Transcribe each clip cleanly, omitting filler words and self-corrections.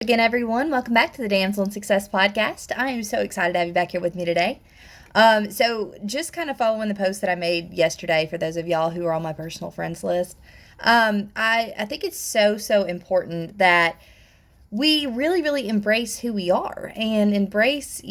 Again, everyone, welcome back to the Damsel in Success podcast. I am so excited to have you back here with me today. So just kind of following the post that I made yesterday for those of y'all who are on my personal friends list. I think it's so important that we really embrace who we are and embrace,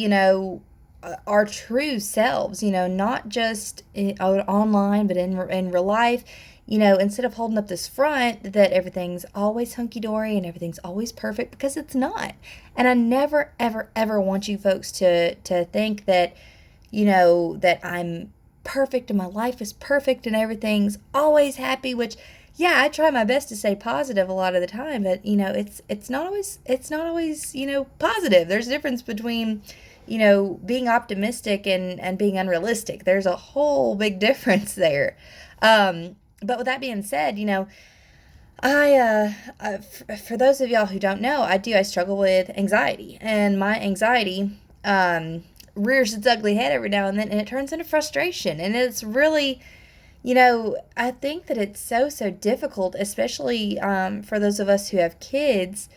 our true selves, not just online, but in real life. Instead of holding up this front that everything's always hunky dory and everything's always perfect, because it's not. And I never, ever want you folks to think that, that I'm perfect and my life is perfect and everything's always happy, which yeah, I try my best to stay positive a lot of the time, but it's not always positive. There's a difference between being optimistic and being unrealistic. There's a whole big difference there. But with that being said, for those of y'all who don't know, I struggle with anxiety, and my anxiety rears its ugly head every now and then, and it turns into frustration, and it's really, I think that it's so difficult, especially for those of us who have kids,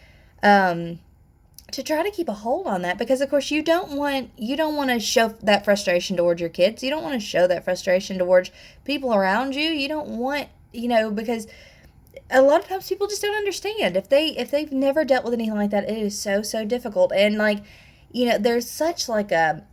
to try to keep a hold on that, because of course you don't want to show that frustration towards your kids. You don't want to show that frustration towards people around you. You don't want, because a lot of times people just don't understand if they've never dealt with anything like that. It is so difficult, and there's such like a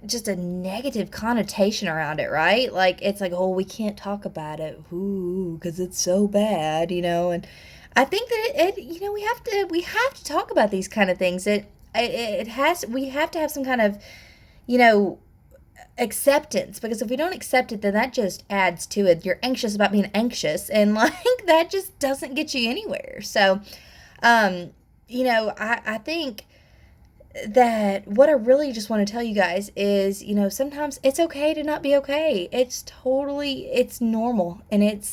just a negative connotation around it, right? Like it's like, oh, we can't talk about it, ooh, because it's so bad, and I think that we have to talk about these kind of things. It has we have to have some kind of you know acceptance, because if we don't accept it, then that just adds to it. You're anxious about being anxious, and like that just doesn't get you anywhere. So, I think that what I really just want to tell you guys is, sometimes it's okay to not be okay. It's normal, and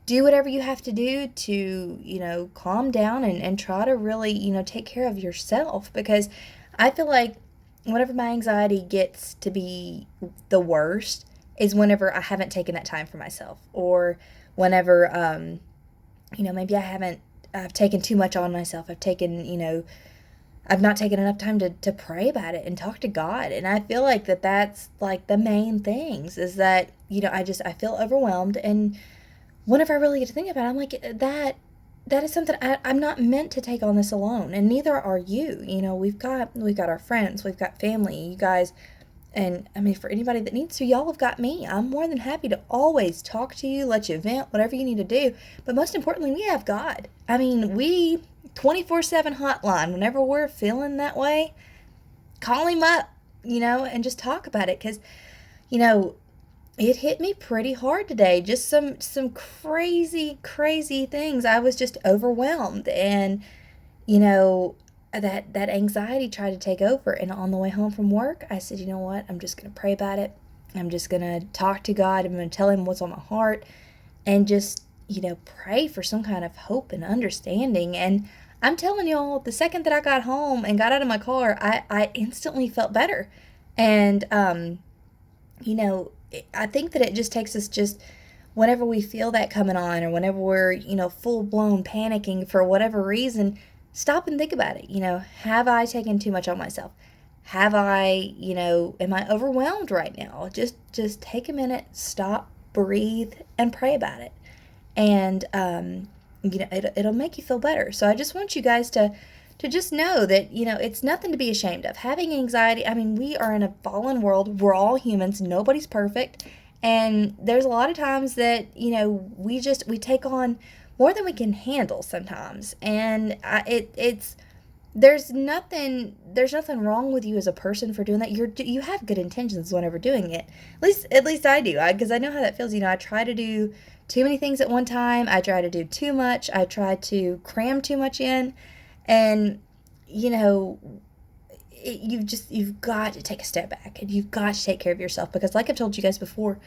do whatever you have to do to, calm down and try to really, take care of yourself, because I feel like whenever my anxiety gets to be the worst is whenever I haven't taken that time for myself, or whenever, maybe I've taken too much on myself. I've not taken enough time to pray about it and talk to God. And I feel like that's like the main things, is that, I feel overwhelmed. And whenever I really get to think about it, I'm like, that is something I'm not meant to take on this alone. And neither are you. We've got our friends, we've got family, you guys. And I mean, for anybody that needs to, y'all have got me. I'm more than happy to always talk to you, let you vent, whatever you need to do. But most importantly, we have God. I mean, we 24/7 hotline. Whenever we're feeling that way, call him up, and just talk about it. Because, you know, it hit me pretty hard today. Just some crazy things. I was just overwhelmed, and that anxiety tried to take over. And on the way home from work, I said, you know what? I'm just gonna pray about it. I'm just gonna talk to God. I'm gonna tell him what's on my heart, and just pray for some kind of hope and understanding. And I'm telling y'all, the second that I got home and got out of my car, I instantly felt better. And you know, I think that it just takes us, just whenever we feel that coming on, or whenever we're, full blown panicking for whatever reason, stop and think about it. Have I taken too much on myself? Have I, am I overwhelmed right now? Just take a minute, stop, breathe, and pray about it. And, it'll make you feel better. So I just want you guys to just know that, it's nothing to be ashamed of. Having anxiety, I mean, we are in a fallen world. We're all humans. Nobody's perfect. And there's a lot of times that, we take on more than we can handle sometimes. And it's there's nothing wrong with you as a person for doing that. You have good intentions whenever doing it. At least I do. Because I know how that feels. I try to do too many things at one time. I try to do too much. I try to cram too much in. And you've got to take a step back, and you've got to take care of yourself, because like I've told you guys before,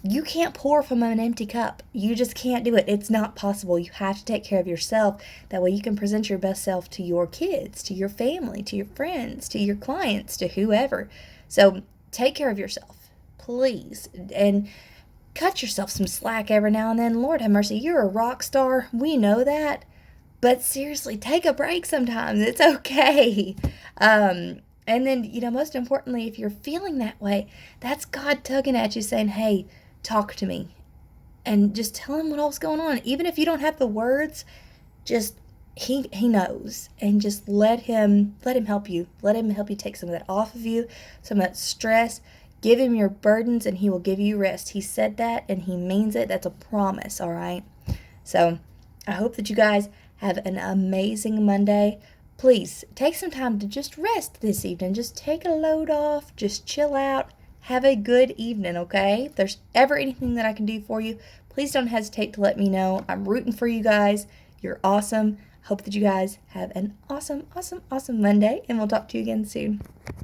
you can't pour from an empty cup. You just can't do it. It's not possible. You have to take care of yourself. That way you can present your best self to your kids, to your family, to your friends, to your clients, to whoever. So take care of yourself, please. And cut yourself some slack every now and then. Lord have mercy, you're a rock star. We know that. But seriously, take a break sometimes. It's okay. And then, most importantly, if you're feeling that way, that's God tugging at you saying, hey, talk to me. And just tell him what all's going on. Even if you don't have the words, just he knows. And just let him help you. Let him help you take some of that off of you, some of that stress. Give him your burdens and he will give you rest. He said that and he means it. That's a promise, all right? So I hope that you guys have an amazing Monday. Please take some time to just rest this evening. Just take a load off. Just chill out. Have a good evening, okay? If there's ever anything that I can do for you, please don't hesitate to let me know. I'm rooting for you guys. You're awesome. Hope that you guys have an awesome, awesome, awesome Monday, and we'll talk to you again soon.